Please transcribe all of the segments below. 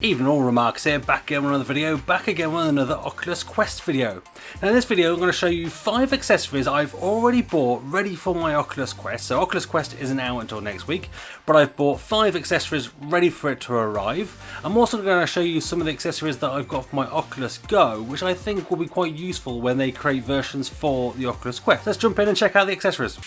Evening all, Remarks here, back again with another video, back again with another Oculus Quest video. Now in this video I'm going to show you 5 accessories I've already bought ready for my Oculus Quest. So Oculus Quest isn't out until next week, but I've bought 5 accessories ready for it to arrive. I'm also going to show you some of the accessories that I've got for my Oculus Go, which I think will be quite useful when they create versions for the Oculus Quest. Let's jump in and check out the accessories.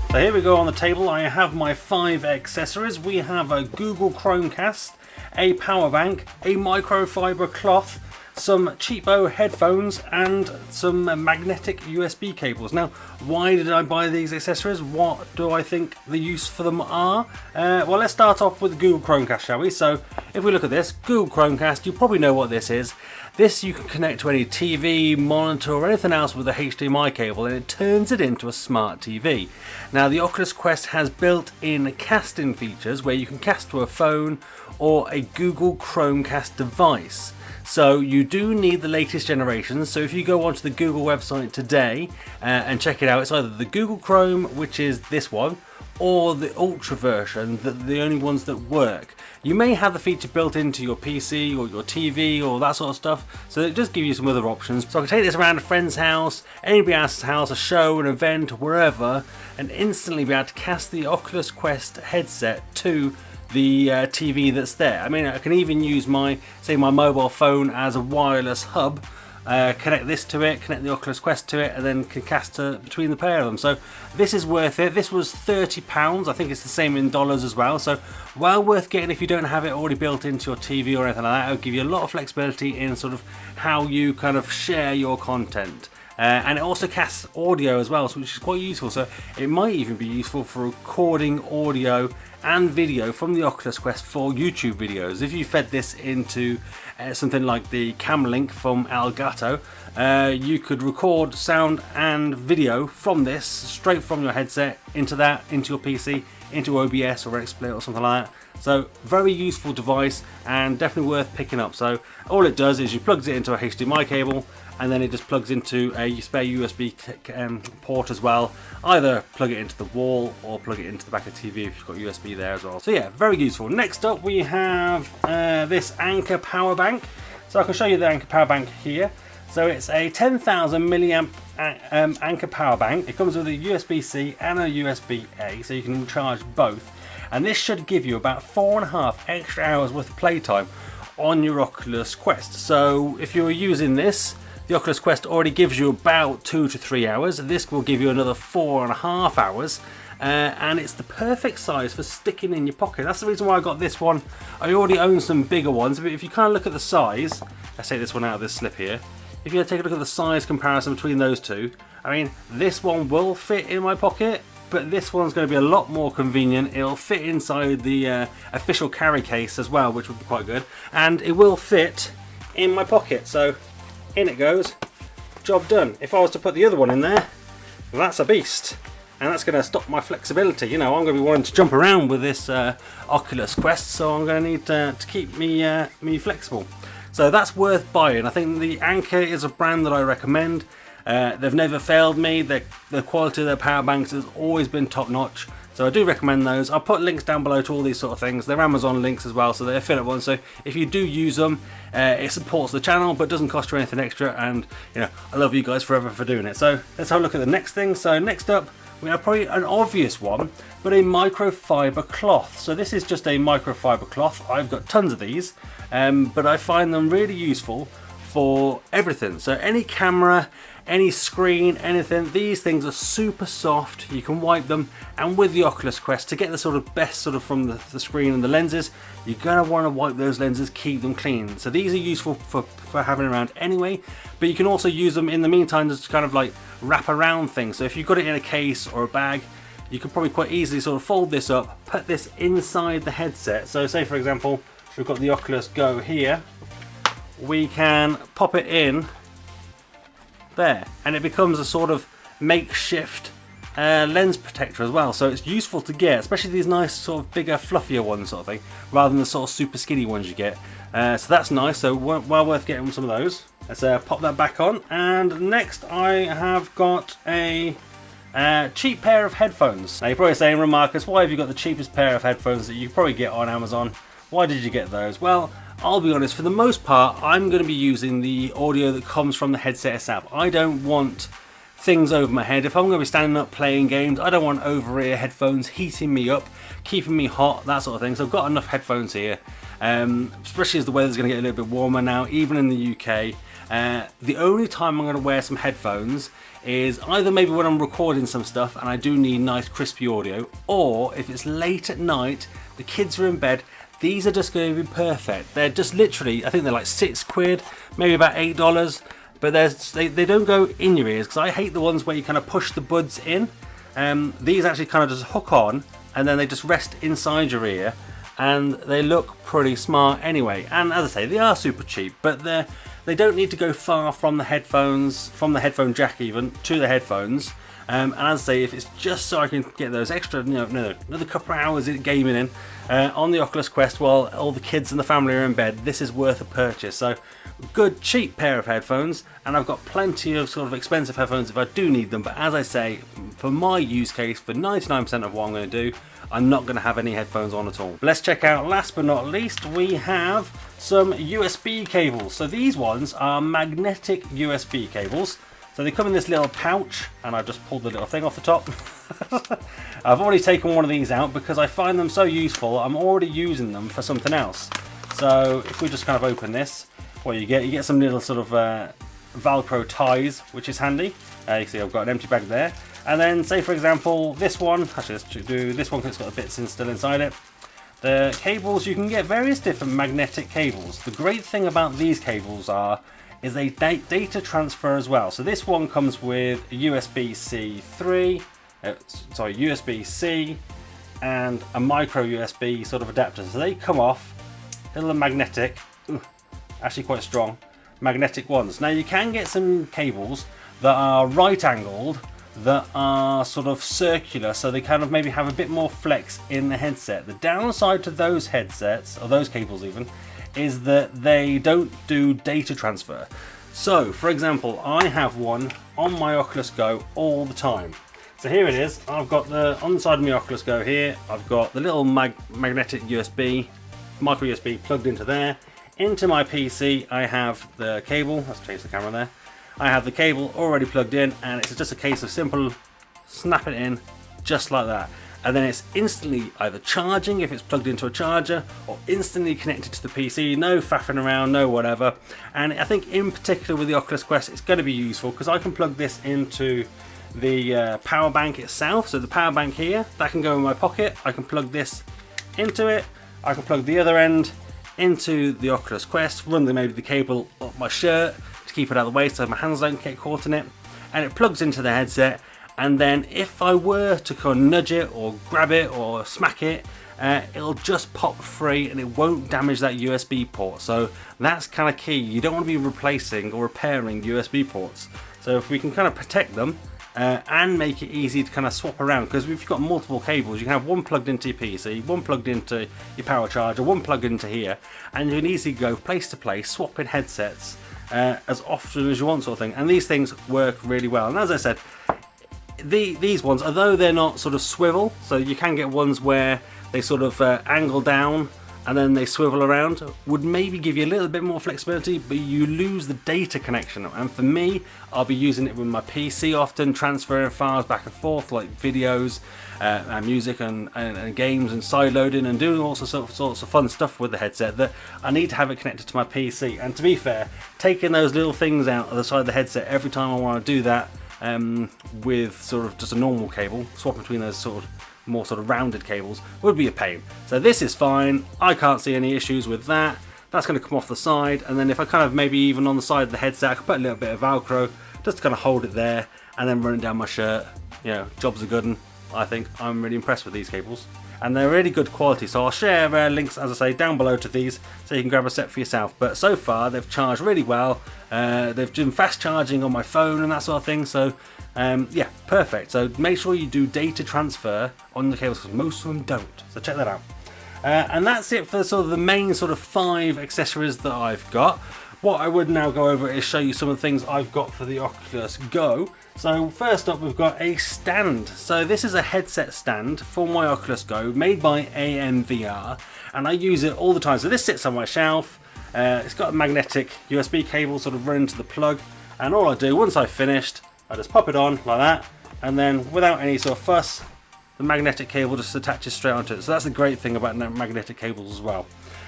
So here we go on the table. I have my 5 accessories. We have a Google Chromecast, a power bank, a Microfibre Cloth, some cheapo headphones and some magnetic USB cables. Now, why did I buy these accessories? What do I think the use for them are? Well, let's start off with the Google Chromecast, shall we? So if we look at this, Google Chromecast, you probably know what this is. This you can connect to any TV, monitor or anything else with a HDMI cable and it turns it into a smart TV. Now the Oculus Quest has built-in casting features where you can cast to a phone or a Google Chromecast device. So you do need the latest generations. So if you go onto the Google website today and check it out, it's either the Google Chrome, which is this one, or the Ultra version, the only ones that work. You may have the feature built into your PC or your TV or that sort of stuff, so it does give you some other options. So I can take this around a friend's house, anybody else's house, a show, an event, wherever, and instantly be able to cast the Oculus Quest headset to the TV that's there. I mean, I can even use my mobile phone as a wireless hub, connect this to it, connect the Oculus Quest to it, and then can cast between the pair of them. So this is worth it. This was £30. I think it's the same in dollars as well. So well worth getting if you don't have it already built into your TV or anything like that. It'll give you a lot of flexibility in sort of how you kind of share your content. And it also casts audio as well, which is quite useful. So it might even be useful for recording audio and video from the Oculus Quest for YouTube videos. If you fed this into something like the Cam Link from Elgato, you could record sound and video from this straight from your headset into your PC, into OBS or XSplit or something like that. So very useful device and definitely worth picking up. So all it does is you plugs it into a HDMI cable and then it just plugs into a spare USB port as well. Either plug it into the wall or plug it into the back of the TV if you've got USB there as well. So yeah, very useful. Next up we have this Anker power bank. So I can show you the Anker power bank here. So it's a 10,000 milliamp Anker power bank. It comes with a USB-C and a USB-A, so you can charge both. And this should give you about 4.5 extra hours worth of playtime on your Oculus Quest. So if you're using this, the Oculus Quest already gives you about 2 to 3 hours. This will give you another 4.5 hours. And it's the perfect size for sticking in your pocket. That's the reason why I got this one. I already own some bigger ones, but if you kind of look at the size, let's take this one out of this slip here. If you take a look at the size comparison between those two, I mean, this one will fit in my pocket, but this one's going to be a lot more convenient. It'll fit inside the official carry case as well, which would be quite good. And it will fit in my pocket. So in it goes, job done. If I was to put the other one in there, that's a beast. And that's going to stop my flexibility. You know, I'm going to be wanting to jump around with this Oculus Quest, so I'm going to need to keep me flexible. So that's worth buying. I think the Anker is a brand that I recommend. They've never failed me. The quality of their power banks has always been top notch. So I do recommend those. I'll put links down below to all these sort of things. They're Amazon links as well, so they're affiliate ones. So if you do use them, it supports the channel, but doesn't cost you anything extra. And you know, I love you guys forever for doing it. So let's have a look at the next thing. So next up, we have probably an obvious one, but a microfiber cloth. So this is just a microfiber cloth. I've got tons of these, but I find them really useful for everything. So any camera, any screen, anything, these things are super soft. You can wipe them, and with the Oculus Quest, to get the sort of best sort of from the screen and the lenses, you're gonna want to wipe those lenses, keep them clean. So these are useful for having around anyway, but you can also use them in the meantime just to kind of like wrap around things. So if you've got it in a case or a bag, you could probably quite easily sort of fold this up, put this inside the headset. So say for example, we've got the Oculus Go here, we can pop it in there and it becomes a sort of makeshift lens protector as well. So it's useful to get, especially these nice sort of bigger fluffier ones sort of thing, rather than the sort of super skinny ones you get. So that's nice, so well worth getting some of those. Let's pop that back on. And next I have got a cheap pair of headphones. Now you're probably saying, Remarcus, why have you got the cheapest pair of headphones that you probably get on Amazon? Why did you get those? Well, I'll be honest, for the most part, I'm going to be using the audio that comes from the headset itself. I don't want things over my head. If I'm going to be standing up playing games, I don't want over-ear headphones heating me up, keeping me hot, that sort of thing. So I've got enough headphones here, especially as the weather's going to get a little bit warmer now, even in the UK. The only time I'm going to wear some headphones is either maybe when I'm recording some stuff and I do need nice crispy audio, or if it's late at night, the kids are in bed, these are just going to be perfect. They're just literally, I think they're like £6, maybe about $8, but they don't go in your ears, because I hate the ones where you kind of push the buds in. These actually kind of just hook on and then they just rest inside your ear, and they look pretty smart anyway. And as I say, they are super cheap, but they don't need to go far from the headphones, from the headphone jack even, to the headphones. And as I say, if it's just so I can get those extra, another couple of hours gaming in on the Oculus Quest while all the kids and the family are in bed, this is worth a purchase. So, good cheap pair of headphones, and I've got plenty of sort of expensive headphones if I do need them. But as I say, for my use case, for 99% of what I'm going to do, I'm not going to have any headphones on at all. But let's check out, last but not least, we have some USB cables. So these ones are magnetic USB cables. So they come in this little pouch, and I've just pulled the little thing off the top. I've already taken one of these out because I find them so useful. I'm already using them for something else. So if we just kind of open this, what you get some little sort of Velcro ties, which is handy. You see I've got an empty bag there. And then say for example this one, actually let's do this one because it's got the bits still inside it. The cables, you can get various different magnetic cables. The great thing about these cables is they data transfer as well. So this one comes with a USB-C and a micro USB sort of adapter. So they come off, little magnetic, actually quite strong, magnetic ones. Now you can get some cables that are right angled, that are sort of circular, so they kind of maybe have a bit more flex in the headset. The downside to those headsets, or those cables even, is that they don't do data transfer. So for example, I have one on my Oculus Go all the time. So here it is, I've got on the side of my Oculus Go here, I've got the little magnetic USB, micro USB plugged into there. Into my PC I have the cable, let's change the camera there. I have the cable already plugged in, and it's just a case of simple snap it in just like that. And then it's instantly either charging if it's plugged into a charger, or instantly connected to the PC, no faffing around, no whatever. And I think in particular with the Oculus Quest it's going to be useful because I can plug this into the power bank itself. So the power bank here, that can go in my pocket, I can plug this into it, I can plug the other end into the Oculus Quest, run maybe the cable up my shirt to keep it out of the way so my hands don't get caught in it, and it plugs into the headset. And then if I were to kind of nudge it or grab it or smack it, it'll just pop free and it won't damage that USB port. So that's kind of key. You don't want to be replacing or repairing USB ports. So if we can kind of protect them and make it easy to kind of swap around, because if you've got multiple cables, you can have one plugged into your PC, one plugged into your power charger, one plugged into here, and you can easily go place to place, swapping headsets as often as you want, sort of thing. And these things work really well. And as I said, these ones, although they're not sort of swivel, so you can get ones where they sort of angle down and then they swivel around, would maybe give you a little bit more flexibility, but you lose the data connection. And for me, I'll be using it with my PC often, transferring files back and forth like videos and music and games and sideloading and doing all sorts of fun stuff with the headset, that I need to have it connected to my PC. And to be fair, taking those little things out of the side of the headset every time I want to do that with sort of just a normal cable, swapping between those sort of more sort of rounded cables, would be a pain. So this is fine, I can't see any issues with that. That's going to come off the side, and then if I kind of maybe even on the side of the headset I can put a little bit of Velcro just to kind of hold it there and then run it down my shirt. You know, jobs are good, and I think I'm really impressed with these cables. And they're really good quality, so I'll share links, as I say, down below to these so you can grab a set for yourself. But so far they've charged really well, they've done fast charging on my phone and that sort of thing, so yeah, perfect. So make sure you do data transfer on the cables because most of them don't, so check that out. And that's it for sort of the main sort of 5 accessories that I've got. What I would now go over is show you some of the things I've got for the Oculus Go. So first up, we've got a stand. So this is a headset stand for my Oculus Go, made by AMVR, and I use it all the time. So this sits on my shelf. It's got a magnetic USB cable sort of running to the plug, and all I do once I've finished, I just pop it on like that, and then without any sort of fuss, the magnetic cable just attaches straight onto it. So that's the great thing about magnetic cables as well.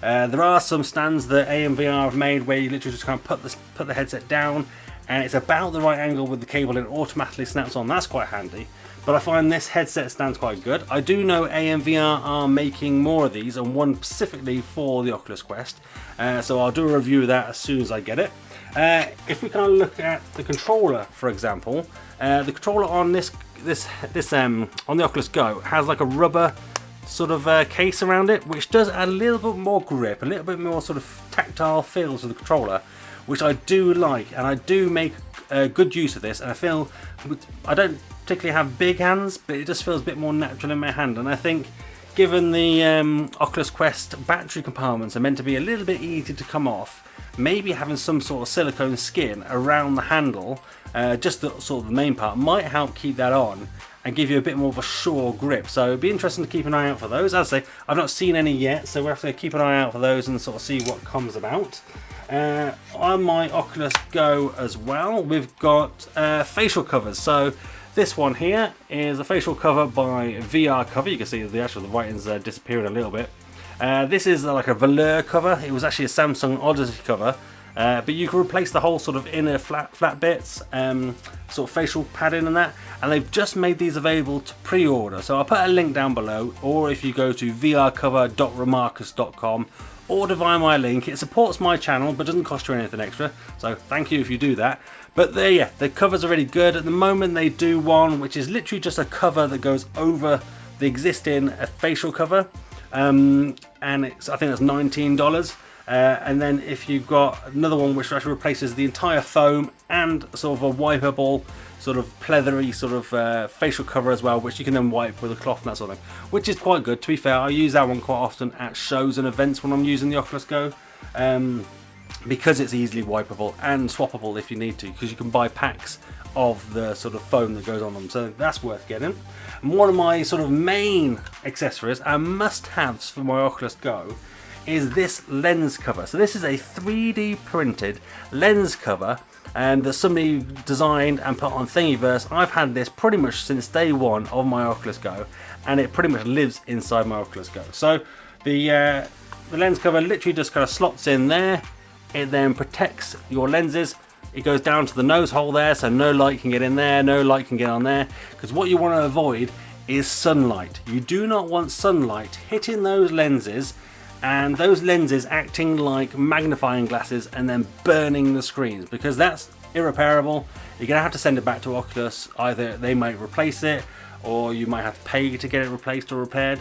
There are some stands that AMVR have made where you literally just kind of put the headset down, and it's about the right angle with the cable and it automatically snaps on. That's quite handy. But I find this headset stand's quite good. I do know AMVR are making more of these, and one specifically for the Oculus Quest. So I'll do a review of that as soon as I get it. If we kind of look at the controller, for example, the controller on this on the Oculus Go has like a rubber sort of case around it, which does add a little bit more grip, a little bit more sort of tactile feel to the controller, which I do like, and I do make good use of this. And I feel I don't particularly have big hands, but it just feels a bit more natural in my hand. And I think, given the Oculus Quest battery compartments are meant to be a little bit easy to come off, maybe having some sort of silicone skin around the handle, just the sort of the main part, might help keep that on and give you a bit more of a sure grip. So it'd be interesting to keep an eye out for those. As I say, I've not seen any yet, so we'll have to keep an eye out for those and sort of see what comes about. On my Oculus Go as well, we've got facial covers. So this one here is a facial cover by VR Cover. You can see the writing's disappearing a little bit. This is like a velour cover. It was actually a Samsung Odyssey cover, but you can replace the whole sort of inner flat bits, sort of facial padding and that, and they've just made these available to pre-order. So I'll put a link down below, or if you go to vrcover.remarcus.com, order via my link. It supports my channel but doesn't cost you anything extra, so thank you if you do that. But yeah, the covers are really good. At the moment they do one which is literally just a cover that goes over the existing facial cover, and I think that's $19. And then if you've got another one which actually replaces the entire foam and sort of a wipeable, sort of pleathery sort of facial cover as well, which you can then wipe with a cloth and that sort of thing, which is quite good. To be fair, I use that one quite often at shows and events when I'm using the Oculus Go, because it's easily wipeable and swappable if you need to, because you can buy packs of the sort of foam that goes on them, so that's worth getting. And one of my sort of main accessories and must-haves for my Oculus Go is this lens cover. So this is a 3D printed lens cover, and that somebody designed and put on Thingiverse. I've had this pretty much since day one of my Oculus Go, and it pretty much lives inside my Oculus Go. So the lens cover literally just kind of slots in there. It then protects your lenses. It goes down to the nose hole there, so no light can get in there, no light can get on there, because what you want to avoid is sunlight. You do not want sunlight hitting those lenses, and those lenses acting like magnifying glasses and then burning the screens, because that's irreparable. You're gonna have to send it back to Oculus. Either they might replace it, or you might have to pay to get it replaced or repaired.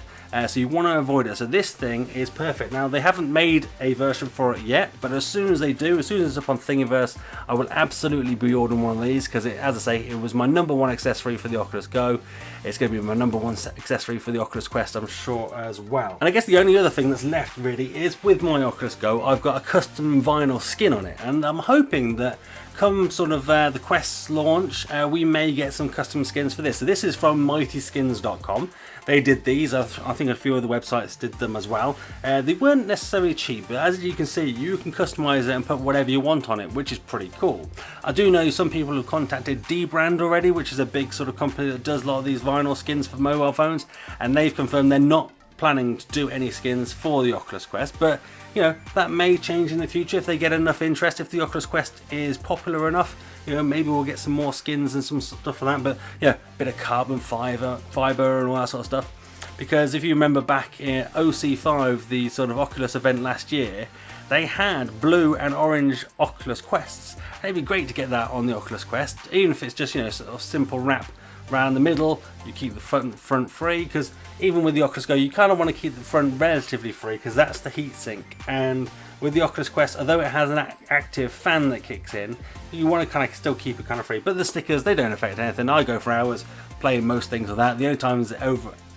So you want to avoid it. So this thing is perfect. Now, they haven't made a version for it yet, but as soon as they do, as soon as it's up on Thingiverse, I will absolutely be ordering one of these, because as I say, it was my #1 accessory for the Oculus Go. It's going to be my #1 accessory for the Oculus Quest, I'm sure, as well. And I guess the only other thing that's left really is with my Oculus Go, I've got a custom vinyl skin on it, and I'm hoping that come sort of the Quest's launch, we may get some custom skins for this. So this is from mightyskins.com. They did these. I think a few other websites did them as well. They weren't necessarily cheap, but as you can see, you can customize it and put whatever you want on it, which is pretty cool. I do know some people have contacted D-Brand already, which is a big sort of company that does a lot of these vinyl skins for mobile phones, and they've confirmed they're not planning to do any skins for the Oculus Quest, but you know, that may change in the future if they get enough interest. If the Oculus Quest is popular enough, you know, maybe we'll get some more skins and some stuff for that. But yeah, a bit of carbon fiber and all that sort of stuff. Because if you remember back in OC5, the sort of Oculus event last year, they had blue and orange Oculus Quests. It'd be great to get that on the Oculus Quest, even if it's just, you know, sort of simple wrap around the middle. You keep the front free, because even with the Oculus Go, you kind of want to keep the front relatively free, because that's the heatsink. And with the Oculus Quest, although it has an active fan that kicks in, you want to kind of still keep it kind of free. But the stickers, they don't affect anything. I go for hours playing most things with that. The only times it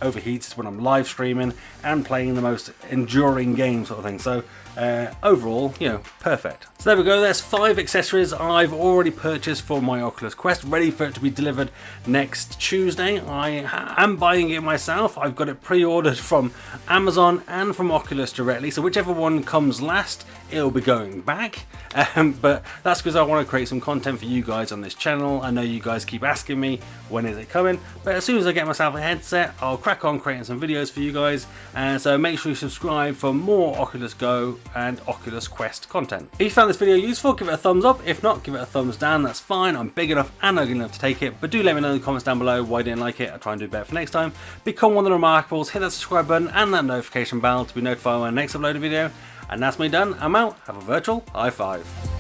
overheats when I'm live streaming and playing the most enduring game sort of thing. So overall, you know, perfect. So there we go, there's 5 accessories I've already purchased for my Oculus Quest, ready for it to be delivered next Tuesday. I am buying it myself. I've got it pre-ordered from Amazon and from Oculus directly, so whichever one comes last, it'll be going back. But that's because I want to create some content for you guys on this channel. I know you guys keep asking me, when is it coming? But as soon as I get myself a headset, I'll crack on creating some videos for you guys. And so make sure you subscribe for more Oculus Go and Oculus Quest content. If you found this video useful, give it a thumbs up. If not, give it a thumbs down. That's fine. I'm big enough and ugly enough to take it. But do let me know in the comments down below why you didn't like it. I'll try and do better for next time. Become one of the Remarkables. Hit that subscribe button and that notification bell to be notified when I next upload a video. And that's me done. I'm out. Have a virtual high five.